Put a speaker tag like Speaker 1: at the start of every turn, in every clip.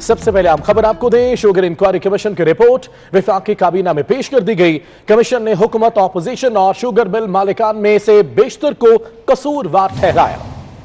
Speaker 1: سب سے پہلے آپ خبر آپ کو دیں، شوگر انکوائری کمیشن کی رپورٹ وفاقی کابینہ میں پیش کر دی گئی۔ کمیشن نے حکومت، اپوزیشن اور شوگر مل مالکان میں سے بیشتر کو قصوروار ٹھہرایا۔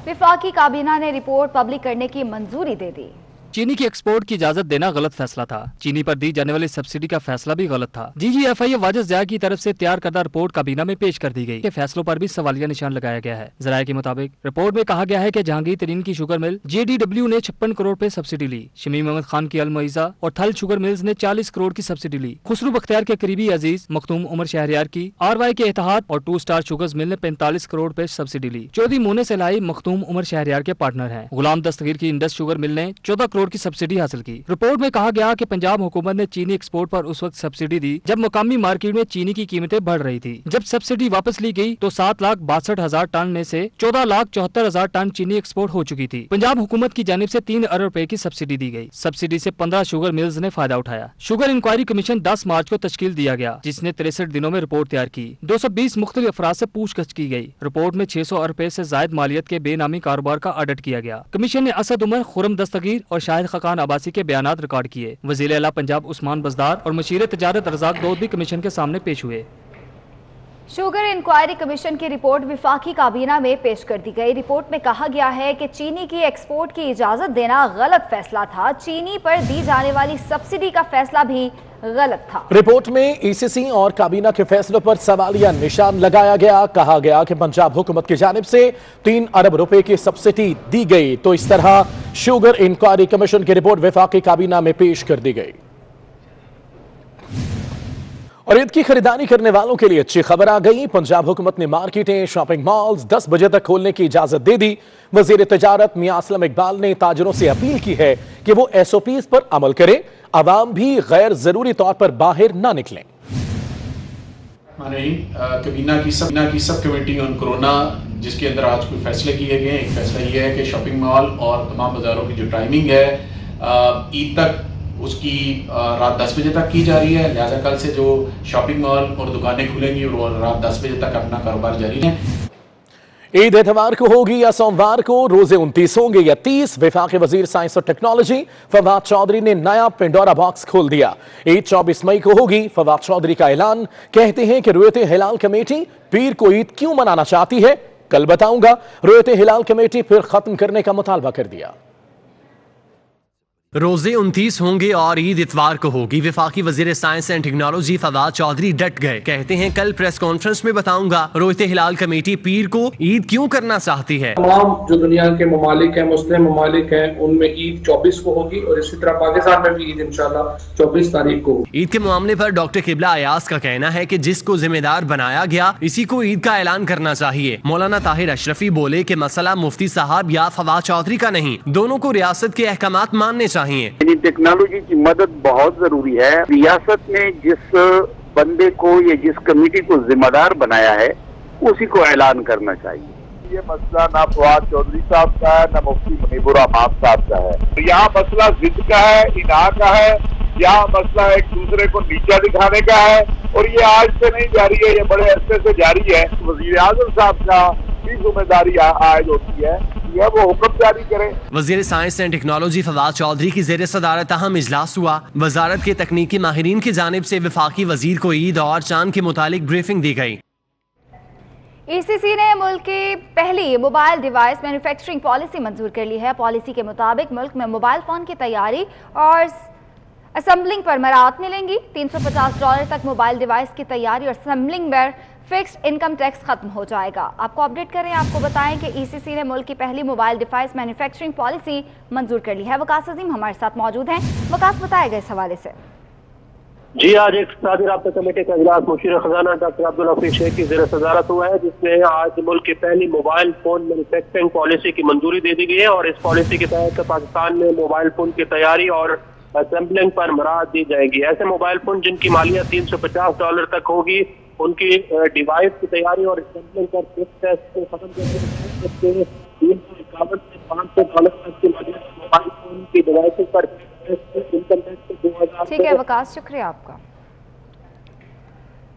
Speaker 2: وفاقی کابینہ نے رپورٹ پبلک کرنے کی منظوری دے دی۔
Speaker 3: چینی کی ایکسپورٹ کی اجازت دینا غلط فیصلہ تھا۔ چینی پر دی جانے والی سبسڈی کا فیصلہ بھی غلط تھا۔ DGFI واجد ضیاء کی طرف سے تیار کردہ رپورٹ کابینہ میں پیش کر دی گئی کہ فیصلوں پر بھی سوالیہ نشان لگایا گیا ہے۔ ذرائع کے مطابق رپورٹ میں کہا گیا ہے کہ جہانگیر ترین کی شوگر مل JDW نے 56 کروڑ پہ سبسڈی لی، شمیم احمد خان کی المعیزہ اور تھل شوگر ملز نے 40 کروڑ کی سبسڈی لی، خسرو بختیار کے قریبی عزیز مختوم عمر شہریار کی RY کے اتحاد اور 2 سٹار شوگرز مل نے 45 کروڑ پہ سبسڈی لی۔ چودھری مونے سلائی مختوم عمر شہریار کے پارٹنر ہیں۔ غلام دستگیر کی انڈس شوگر مل نے 14 کروڑ کی سبسڈی حاصل کی۔ رپورٹ میں کہا گیا کہ پنجاب حکومت نے چینی ایکسپورٹ پر اس وقت سبسڈی دی جب مقامی مارکیٹ میں چینی کی قیمتیں بڑھ رہی تھی۔ جب سبسڈی واپس لی گئی تو 7,62,000 ٹن میں سے 14,74,000 ٹن چینی ایکسپورٹ ہو چکی تھی۔ پنجاب حکومت کی جانب سے 3 ارب روپے کی سبسڈی دی گئی۔ سبسڈی سے 15 شوگر ملز نے فائدہ اٹھایا۔ شوگر انکوائری کمیشن 10 مارچ کو تشکیل دیا گیا، جس نے 63 دنوں میں رپورٹ تیار کی۔ 220 مختلف افراد سے پوچھ گچھ کی گئی۔ رپورٹ میں 600 ارب روپے سے زائد مالیت کے بے نامی کاروبار کا آڈٹ کیا گیا۔ کمیشن نے اسد عمر، خرم دستگیر اور شاہد خاقان عباسی کے بیانات ریکارڈ کیے۔ وزیر اعلیٰ پنجاب عثمان بزدار اور مشیر تجارت رزاق داؤد بھی کمیشن کے سامنے پیش ہوئے۔
Speaker 2: شوگر انکوائری کمیشن کی رپورٹ وفاقی کابینہ میں پیش کر دی گئی۔ رپورٹ میں کہا گیا ہے کہ چینی کی ایکسپورٹ کی اجازت دینا غلط فیصلہ تھا۔ چینی پر دی جانے والی سبسڈی کا فیصلہ بھی غلط تھا۔
Speaker 1: رپورٹ میں ECC اور کابینہ کے فیصلوں پر سوالیہ نشان لگایا گیا۔ کہا گیا کہ پنجاب حکومت کی جانب سے 3 ارب روپے کی سبسڈی دی گئی، تو اس طرح شوگر انکوائری کمیشن کی رپورٹ وفاقی کابینہ میں پیش کر دی گئی۔ اور عید کی خریداری کرنے والوں کے لیے اچھی خبر آ گئی۔ پنجاب حکومت نے مارکیٹیں، شاپنگ مالز 10 بجے تک کھولنے کی اجازت دے دی۔ وزیر تجارت میاں اسلم اقبال نے تاجروں سے اپیل کی ہے کہ وہ SOPs پر عمل کریں، عوام بھی غیر ضروری طور پر باہر نہ نکلیں۔
Speaker 4: ہمارے کابینہ کی سب کمیٹی آن کورونا، جس کے اندر آج کوئی فیصلے کیے گئے ہیں۔ ایک فیصلہ یہ ہے کہ شاپنگ مال اور تمام بازاروں کی جو ٹائمنگ ہے عید تک، اس کی رات 10 بجے تک کی جا رہی ہے۔ لہٰذا کل سے جو شاپنگ مال اور دکانیں کھلیں گی وہ رات 10 بجے تک اپنا کاروبار جاری ہے۔
Speaker 1: عید اتوار کو ہوگی یا سوموار کو؟ روزے 29 ہوں گے یا 30؟ وفاقی وزیر سائنس اور ٹیکنالوجی فواد چودھری نے نیا پنڈورا باکس کھول دیا۔ عید 24 مئی کو ہوگی۔ فواد چودھری کا اعلان، کہتے ہیں کہ رؤیت ہلال کمیٹی پیر کو عید کیوں منانا چاہتی ہے، کل بتاؤں گا۔ رؤیت ہلال کمیٹی پھر ختم کرنے کا مطالبہ کر دیا۔
Speaker 5: روزے 29 ہوں گے اور عید اتوار کو ہوگی۔ وفاقی وزیر science and technology Fawad Chaudhry ڈٹ گئے، کہتے ہیں کل پریس کانفرنس میں بتاؤں گا۔ رؤیت ہلال کمیٹی پیر کو عید کیوں کرنا چاہتی ہے؟
Speaker 6: تمام جو دنیا کے ممالک ہیں، مسلم ممالک ہیں، ان میں عید 24 کو ہوگی اور اسی طرح پاکستان میں بھی عید انشاءاللہ 24 تاریخ کو ہوگی۔
Speaker 5: عید کے معاملے پر ڈاکٹر قبلہ ایاز کا کہنا ہے کہ جس کو ذمہ دار بنایا گیا اسی کو عید کا اعلان کرنا چاہیے۔ مولانا طاہر اشرفی بولے کہ مسئلہ مفتی صاحب یا فواد چودھری کا نہیں، دونوں کو ریاست کے احکامات ماننے چاہیے۔
Speaker 7: ٹیکنالوجی کی مدد بہت ضروری ہے۔ ریاست نے جس بندے کو یا جس کمیٹی کو ذمہ دار بنایا ہے اسی کو اعلان کرنا چاہیے۔
Speaker 8: یہ مسئلہ نہ فواد چودھری صاحب کا ہے، نہ مفتی منیب الرحمان صاحب کا ہے۔ یہاں مسئلہ ضد کا ہے، انہا کا ہے، یہاں مسئلہ ایک دوسرے کو نیچا دکھانے کا ہے، اور یہ آج سے نہیں جاری ہے، یہ بڑے عرصے سے جاری ہے۔ وزیر اعظم صاحب کا بھی ذمہ داری عائد ہوتی ہے، وہ حکم جاری کرے۔
Speaker 5: وزیر science and technology Fawad Chaudhry کی زیر صدارت اہم اجلاس ہوا۔ وزارت کے تکنیکی ماہرین کی جانب سے وفاقی وزیر کو عید اور چاند کے متعلق بریفنگ دی گئی۔
Speaker 2: ECC نے ملک کی پہلی موبائل ڈیوائس مینوفیکچرنگ پالیسی منظور کر لی ہے۔ پالیسی کے مطابق ملک میں موبائل فون کی تیاری اور اسمبلنگ پر مراعات ملیں گی۔ $350 تک موبائل ڈیوائس کی تیاری اور اسمبلنگ پر فکسڈ انکم ٹیکس ختم ہو جائے گا۔ آپ کو اپڈیٹ کریں، آپ کو بتائیں کہ ECC نے ملک کی پہلی موبائل ڈیوائس مینوفیکچرنگ پالیسی منظور کر لی ہے۔ وقاص عظیم ہمارے ساتھ موجود ہیں۔ وقاص، بتائے گا اس حوالے سے۔
Speaker 9: جی، آج ایک اقتصادی رابطہ کمیٹی کا اجلاس مشیر خزانہ ڈاکٹر عبدالحفیظ شیخ کی زیر صدارت ہوا ہے، جس میں آج ملک کی پہلی موبائل فون مینوفیکچرنگ پالیسی کی منظوری دے دی گئی ہے، اور اس پالیسی کے تحت پاکستان میں موبائل فون کی تیاری اور اسمبلنگ پر مراعات دی جائے گی۔ ایسے موبائل فون جن کی مالیت $350 تک ہوگی، ان کی ڈیوائس کی تیاری اور اسمبلنگ پر فکس ٹیکس کو ختم کر دیا ہے۔ $351 سے $500 تک کی مالیت موبائل فون کی ڈیوائسز پر انکم ٹیکس 2000۔
Speaker 2: ٹھیک ہے وقاص، شکریہ آپ کا۔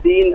Speaker 10: 3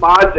Speaker 10: 5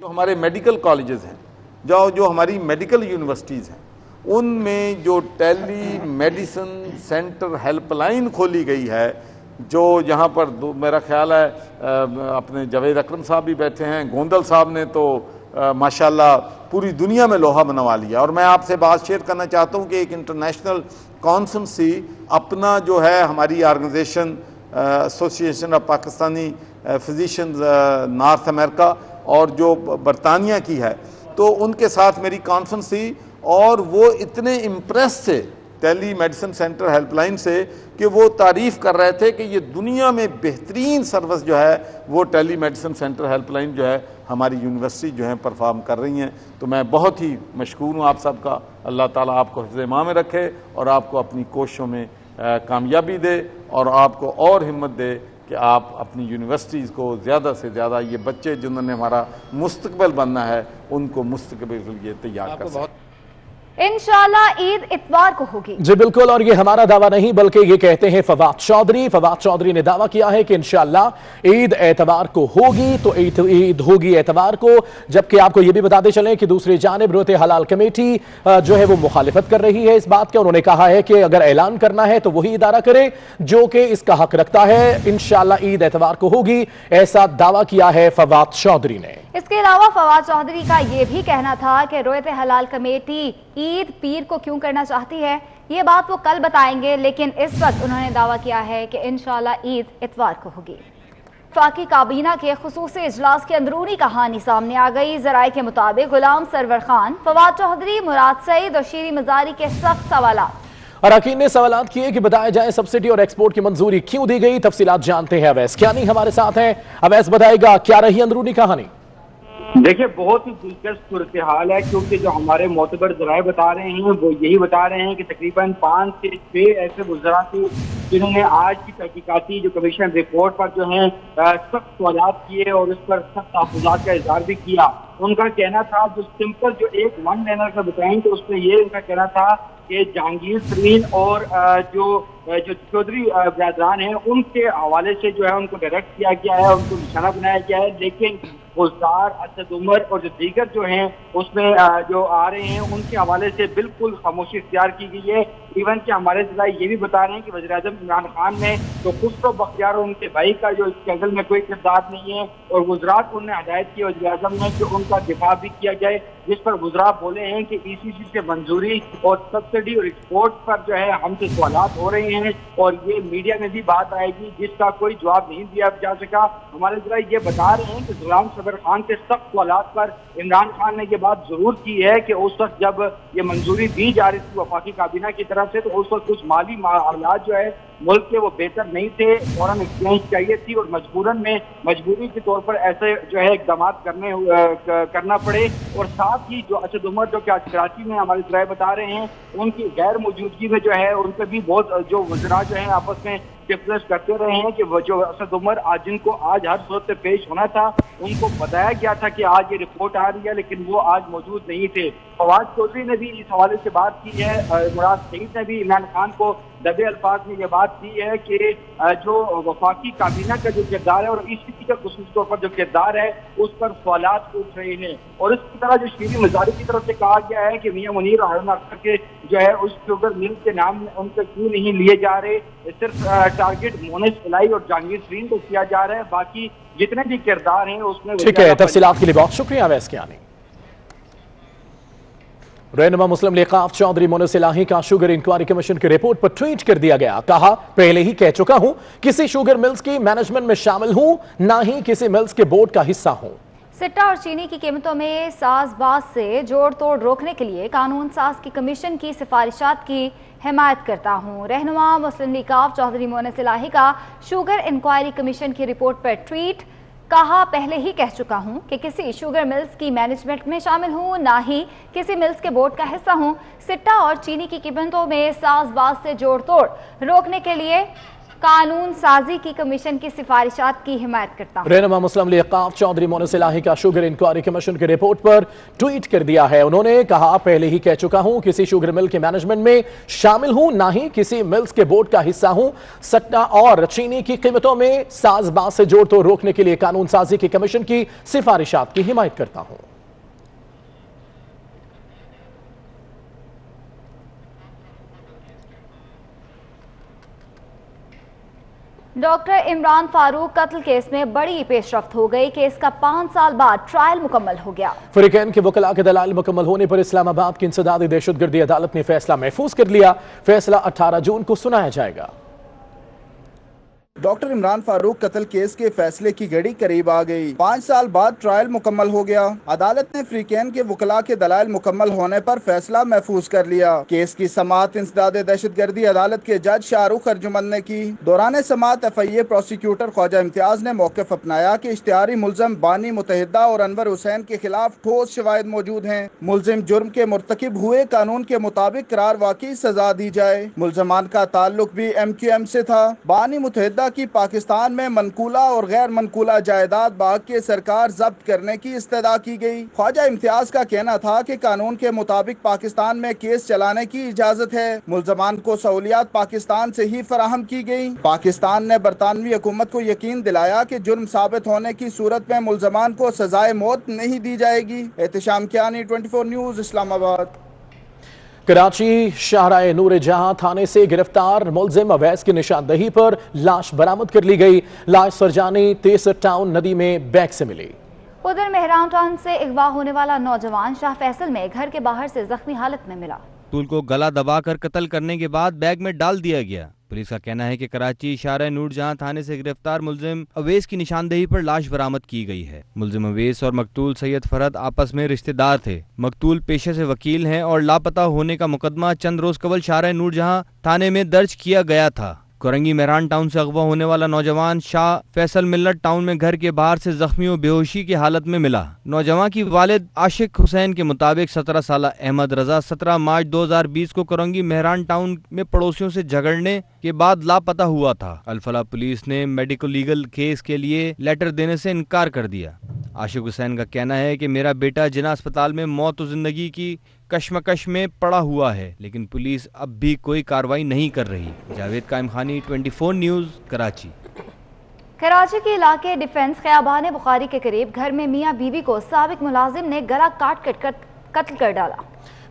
Speaker 11: جو ہمارے میڈیکل کالجز ہیں، جو ہماری میڈیکل یونیورسٹیز ہیں، ان میں جو ٹیلی میڈیسن سینٹر ہیلپ لائن کھولی گئی ہے، جو یہاں پر میرا خیال ہے اپنے جاوید اکرم صاحب بھی بیٹھے ہیں، گوندل صاحب نے تو ماشاءاللہ پوری دنیا میں لوہا منوا لیا. اور میں آپ سے بات شیئر کرنا چاہتا ہوں کہ ایک انٹرنیشنل کانفرنسی اپنا جو ہے ہماری organization association of Pakistani physicians North America اور جو برطانیہ کی ہے، تو ان کے ساتھ میری کانفرنس تھی اور وہ اتنے امپریس تھے ٹیلی میڈیسن سینٹر ہیلپ لائن سے کہ وہ تعریف کر رہے تھے کہ یہ دنیا میں بہترین سروس جو ہے وہ ٹیلی میڈیسن سینٹر ہیلپ لائن جو ہے ہماری یونیورسٹی جو ہے پرفارم کر رہی ہیں. تو میں بہت ہی مشکور ہوں آپ سب کا. اللہ تعالیٰ آپ کو حفظ ایمان میں رکھے اور آپ کو اپنی کوششوں میں کامیابی دے اور آپ کو اور ہمت دے کہ آپ اپنی یونیورسٹیز کو زیادہ سے زیادہ یہ بچے جنہوں نے ہمارا مستقبل بننا ہے ان کو مستقبل کے لیے تیار کر سکیں.
Speaker 2: انشاءاللہ عید اتوار کو ہوگی.
Speaker 1: جی بالکل، اور یہ ہمارا دعویٰ نہیں بلکہ یہ کہتے ہیں فواد چودھری نے دعویٰ کیا ہے کہ انشاءاللہ عید اتوار کو ہوگی. تو عید ہوگی اتوار کو، جبکہ آپ کو یہ بھی بتاتے چلیں کہ دوسری جانب رویت حلال کمیٹی جو ہے وہ مخالفت کر رہی ہے اس بات کے. انہوں نے کہا ہے کہ اگر اعلان کرنا ہے تو وہی ادارہ کرے جو کہ اس کا حق رکھتا ہے. انشاءاللہ عید اتوار کو ہوگی، ایسا دعویٰ کیا ہے فواد چودھری نے.
Speaker 2: اس کے علاوہ فواد چودھری کا یہ بھی کہنا تھا کہ رویت حلال کمیٹی عید پیر کو کیوں کرنا چاہتی ہے یہ بات وہ کل بتائیں گے، لیکن اس وقت انہوں نے دعویٰ کیا ہے کہ انشاءاللہ عید اتوار کو ہوگی. وفاقی کابینہ کے خصوصی اجلاس کی اندرونی کہانی سامنے آ گئی. ذرائع کے مطابق غلام سرور خان، فواد چودھری، مراد سعید اور شیریں مزاری کے سخت سوالات.
Speaker 1: اراکین نے سوالات کیے کہ بتائے جائیں سبسڈی اور ایکسپورٹ کی منظوری کیوں دی گئی. تفصیلات جانتے ہیں اویس کیانی ہمارے ساتھ ہیں. اویس بتائے گا کیا رہی اندرونی کہانی؟
Speaker 12: دیکھیں بہت ہی دلچسپ صورتحال ہے، کیونکہ جو ہمارے معتبر ذرائع بتا رہے ہیں وہ یہی بتا رہے ہیں کہ تقریباً 5 سے 6 ایسے وزراء تھے جنہوں نے آج کی تحقیقاتی جو کمیشن رپورٹ پر جو ہیں سخت سوالات کیے اور اس پر سخت تحفظات کا اظہار بھی کیا. ان کا کہنا تھا جو سمپل جو ایک ون لائنر کا بتائیں تو اس میں یہ ان کا کہنا تھا کہ جہانگیر ترین اور جو چودھری برادران ہیں ان کے حوالے سے جو ہے ان کو ڈائریکٹ کیا گیا ہے، ان کو نشانہ بنایا گیا ہے. لیکن گلزار، اسد عمر اور جو دیگر جو ہیں اس میں جو آ رہے ہیں ان کے حوالے سے بالکل خاموشی اختیار کی گئی ہے. ایون کہ ہمارے ذرائع یہ بھی بتا رہے ہیں کہ وزیراعظم عمران خان نے تو خسرو بختیار اور ان کے بھائی کا جو اسکینڈل میں کوئی کردار نہیں ہے، اور وزراء کو انہوں نے ہدایت کی وزیراعظم نے کہ ان کا دفاع بھی کیا جائے، جس پر وزراء بولے ہیں کہ ای سی سی سے منظوری اور سبسڈی اور ایکسپورٹ پر جو ہے ہم سے سوالات ہو رہے ہیں اور یہ میڈیا میں بھی بات آئے گی جس کا کوئی جواب نہیں دیا جا سکا. ہمارے ذرائع یہ بتا رہے ہیں کہ غلام سرور خان کے سخت سوالات پر عمران خان نے یہ بات ضرور کی ہے کہ اس وقت جب یہ منظوری دی جا رہی تھی وفاقی کابینہ کی طرف سے تو اس وقت کچھ مالی حالات جو ہے ملک کے وہ بہتر نہیں تھے، فوراً ایکسچینج چاہیے تھی اور مجبوری کے طور پر ایسے جو ہے اقدامات کرنا پڑے. اور ساتھ ہی جو اسد عمر جو کہ آج کراچی میں ہمارے ذرائع بتا رہے ہیں ان کی غیر موجودگی میں جو ہے ان پہ بھی بہت جو وزراء جو ہیں آپس میں ڈسکس کرتے رہے ہیں کہ وہ جو اسد عمر جن کو آج ہر صورت سے پیش ہونا تھا ان کو بتایا گیا تھا کہ آج یہ رپورٹ آ رہی ہے لیکن وہ آج موجود نہیں تھے. فواد چودھری نے بھی اس حوالے سے بات کی ہے. مراد سعید نے بھی عمران خان کو دبے الفاظ میں یہ بات کی ہے کہ جو وفاقی کابینہ کا جو کردار ہے اور ای سی سی کا خصوصی طور پر جو کردار ہے اس پر سوالات اٹھ رہے ہیں. اور اس کی طرح جو شیریں مزاری کی طرف سے کہا گیا ہے کہ میاں منیر اور ہارون اختر کے جو ہے اس شوگر مل کے نام ان سے کیوں نہیں لیے جا رہے، صرف ٹارگٹ مونس الہی اور جہانگیر ترین کو کیا جا رہا ہے، باقی جتنے بھی کردار ہیں اس میں.
Speaker 1: ٹھیک ہے، تفصیلات کے لیے بہت شکریہ اویس کیانی. رہنما مسلم لیگ چودھری مونس الہی کا شوگر انکوائری کمیشن کی رپورٹ پر ٹویٹ کر دیا گیا. کہا پہلے ہی کہہ چکا ہوں کسی شوگر ملز کی مینجمنٹ میں شامل ہوں نہ ہی کسی ملز کے بورڈ کا حصہ ہوں.
Speaker 2: سٹا اور چینی کی قیمتوں میں ساز باز سے جوڑ توڑ روکنے کے لیے قانون ساز کی کمیشن کی سفارشات کی حمایت کرتا ہوں. رہنما مسلم لیگ چودھری مونس الہی کا شوگر انکوائری کمیشن کی رپورٹ پر ٹویٹ. کہا پہلے ہی کہہ چکا ہوں کہ کسی شوگر ملز کی مینجمنٹ میں شامل ہوں نہ ہی کسی ملز کے بورڈ کا حصہ ہوں. سٹا اور چینی کی قیمتوں میں ساز باز سے جوڑ توڑ روکنے کے لیے قانون سازی کی کمیشن کی سفارشات کی حمایت کرتا ہوں۔
Speaker 1: رہنما مسلم لیگ قاف چودھری مونس الہی کا شوگر انکوائری کمیشن کی رپورٹ پر ٹویٹ کر دیا ہے۔ انہوں نے کہا پہلے ہی کہہ چکا ہوں کسی شوگر مل کے مینجمنٹ میں شامل ہوں نہ ہی کسی ملز کے بورڈ کا حصہ ہوں۔ سٹا اور چینی کی قیمتوں میں ساز باز سے جوڑ توڑ روکنے کے لیے قانون سازی کی کمیشن کی سفارشات کی حمایت کرتا ہوں۔
Speaker 2: ڈاکٹر عمران فاروق قتل کیس میں بڑی پیش رفت ہو گئی۔ کیس کا 5 سال بعد ٹرائل مکمل ہو گیا۔
Speaker 1: فریقین کے وکلاء کے دلائل مکمل ہونے پر اسلام آباد کی انسدادی دہشت گردی عدالت نے فیصلہ محفوظ کر لیا۔ فیصلہ 18 جون کو سنایا جائے گا۔
Speaker 13: ڈاکٹر عمران فاروق قتل کیس کے فیصلے کی گھڑی قریب آ گئی۔ 5 سال بعد ٹرائل مکمل ہو گیا۔ عدالت نے فریقین کے وکلاء کے دلائل مکمل ہونے پر فیصلہ محفوظ کر لیا۔ کیس کی سماعت انسداد دہشت گردی عدالت کے جج شاہ رخ ارجمند نے کی۔ دوران سماعت FIA پروسیکیوٹر خواجہ امتیاز نے موقف اپنایا کہ اشتہاری ملزم بانی متحدہ اور انور حسین کے خلاف ٹھوس شواہد موجود ہیں۔ ملزم جرم کے مرتکب ہوئے، قانون کے مطابق قرار واقعی سزا دی جائے۔ ملزمان کا تعلق بھی MQM سے تھا۔ بانی متحدہ کی پاکستان میں منقولہ اور غیر منقولہ جائیداد باغ کے سرکار ضبط کرنے کی استدعا کی گئی۔ خواجہ امتیاز کا کہنا تھا کہ قانون کے مطابق پاکستان میں کیس چلانے کی اجازت ہے۔ ملزمان کو سہولیات پاکستان سے ہی فراہم کی گئی۔ پاکستان نے برطانوی حکومت کو یقین دلایا کہ جرم ثابت ہونے کی صورت میں ملزمان کو سزائے موت نہیں دی جائے گی۔ احتشام کیانی 24 نیوز اسلام آباد۔
Speaker 1: کراچی شاہراہ نور جہاں تھانے سے گرفتار ملزم اویس کی نشاندہی پر لاش برآمد کر لی گئی۔ لاش سرجانی تیسر ٹاؤن ندی میں بیگ سے ملی۔
Speaker 2: ادھر مہران ٹاؤن سے اغوا ہونے والا نوجوان شاہ فیصل میں گھر کے باہر سے زخمی حالت میں ملا۔
Speaker 14: مقتول کو گلا دبا کر قتل کرنے کے بعد بیگ میں ڈال دیا گیا۔ پولیس کا کہنا ہے کہ کراچی شاہراہ نور جہاں تھانے سے گرفتار ملزم اویس کی نشاندہی پر لاش برآمد کی گئی ہے۔ ملزم اویس اور مقتول سید فرحت آپس میں رشتہ دار تھے۔ مقتول پیشے سے وکیل ہیں اور لاپتہ ہونے کا مقدمہ چند روز قبل شاہراہ نور جہاں تھانے میں درج کیا گیا تھا۔ کورنگی مہران ٹاؤن سے اغوا ہونے والا نوجوان شاہ فیصل ملت ٹاؤن میں گھر کے باہر سے زخمی و بے ہوشی کی حالت میں ملا۔ نوجوان کی والد عاشق حسین کے مطابق 17 سالہ احمد رضا 17 مارچ 2020 کو کورنگی مہران ٹاؤن میں پڑوسیوں سے جھگڑنے کے بعد لاپتہ ہوا تھا۔ الفلاح پولیس نے میڈیکل لیگل کیس کے لیے لیٹر دینے سے انکار کر دیا۔ عاشق حسین کا کہنا ہے کہ میرا بیٹا جنا اسپتال میں موت و زندگی کی کشمکش میں پڑا ہوا ہے، لیکن پولیس اب بھی کوئی کارروائی نہیں کر رہی۔ جاوید قائم خانی 24 نیوز کراچی۔
Speaker 2: کراچی کے علاقے ڈیفنس خیابان بخاری کے قریب گھر میں میاں بیوی کو سابق ملازم نے گلا کاٹ کر قتل کر ڈالا۔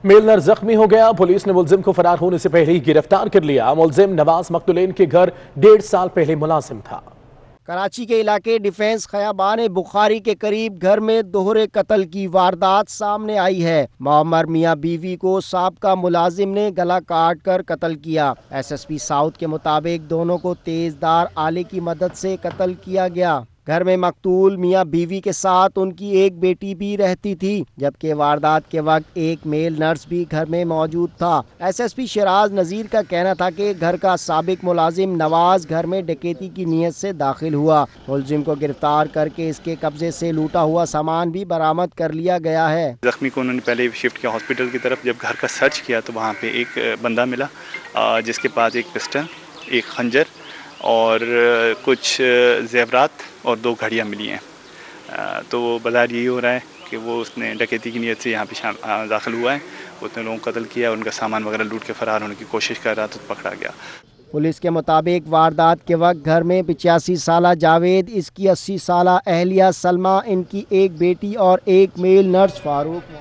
Speaker 1: میلنر زخمی ہو گیا۔ پولیس نے ملزم کو فرار ہونے سے پہلے ہی گرفتار کر لیا۔ ملزم نواز مقتولین کے گھر 1.5 سال پہلے ملازم تھا۔
Speaker 15: کراچی کے علاقے ڈیفنس خیابان بخاری کے قریب گھر میں دوہرے قتل کی واردات سامنے آئی ہے۔ معمر میاں بیوی کو سابقہ ملازم نے گلا کاٹ کر قتل کیا۔ SSP ساؤتھ کے مطابق دونوں کو تیز دھار آلے کی مدد سے قتل کیا گیا۔ گھر میں مقتول میاں بیوی کے ساتھ ان کی ایک بیٹی بھی رہتی تھی، جبکہ واردات کے وقت ایک میل نرس بھی گھر میں موجود تھا۔ SSP شیراز نذیر کا کہنا تھا کہ گھر کا سابق ملازم نواز گھر میں ڈکیتی کی نیت سے داخل ہوا۔ ملزم کو گرفتار کر کے اس کے قبضے سے لوٹا ہوا سامان بھی برآمد کر لیا گیا ہے۔
Speaker 16: زخمی کو انہوں نے پہلے شفٹ کیا ہاسپٹل کی طرف۔ جب گھر کا سرچ کیا تو وہاں پہ ایک بندہ ملا جس کے پاس ایک پسٹل، ایک خنجر اور کچھ زیورات اور 2 گھڑیاں ملی ہیں۔ تو وہ بظاہر یہی ہو رہا ہے کہ وہ اس نے ڈکیتی کی نیت سے یہاں پہ داخل ہوا ہے۔ اس نے لوگوں کو قتل کیا، ان کا سامان وغیرہ لوٹ کے فرار ہونے کی کوشش کر رہا تو پکڑا گیا۔
Speaker 15: پولیس کے مطابق واردات کے وقت گھر میں 85 سالہ جاوید، اس کی 80 سالہ اہلیہ سلمہ، ان کی ایک بیٹی اور ایک میل نرس فاروق